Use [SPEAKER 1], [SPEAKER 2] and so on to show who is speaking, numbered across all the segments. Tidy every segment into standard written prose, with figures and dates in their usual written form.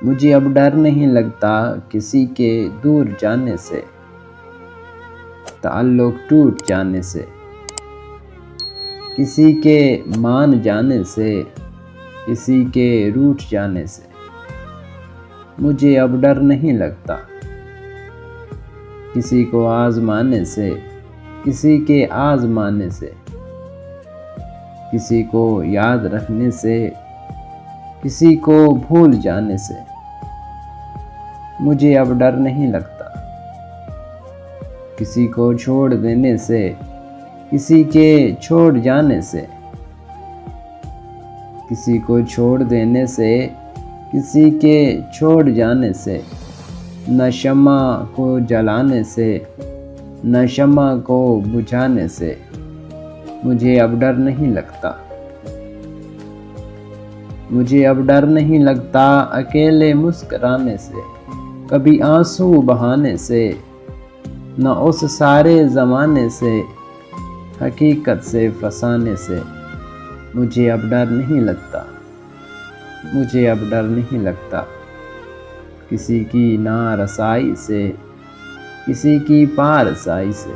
[SPEAKER 1] मुझे अब डर नहीं लगता किसी के दूर जाने से, ताल्लुक टूट जाने से, किसी के मान जाने से, किसी के रूठ जाने से। मुझे अब डर नहीं लगता किसी को आजमाने से, किसी के आजमाने से, किसी को याद रखने से, किसी को भूल जाने से। मुझे अब डर नहीं लगता किसी को छोड़ देने से, किसी के छोड़ जाने से, किसी को छोड़ देने से, किसी के छोड़ जाने से। न शम्मा को जलाने से, न शम्मा को बुझाने से। मुझे अब डर नहीं लगता। मुझे अब डर नहीं लगता अकेले मुस्कुराने से, कभी आंसू बहाने से, न उस सारे ज़माने से, हकीकत से फसाने से। मुझे अब डर नहीं लगता। मुझे अब डर नहीं लगता किसी की नारसाई से, किसी की पारसाई से,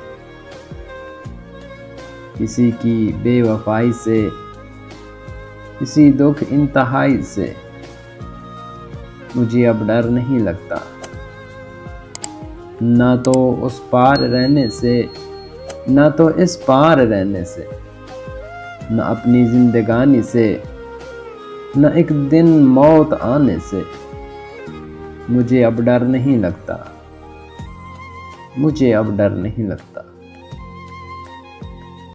[SPEAKER 1] किसी की बेवफाई से, किसी दुख इंतहाई से। मुझे अब डर नहीं लगता ना तो उस पार रहने से, ना तो इस पार रहने से, न अपनी जिंदगानी से, न एक दिन मौत आने से। मुझे अब डर नहीं लगता। मुझे अब डर नहीं लगता।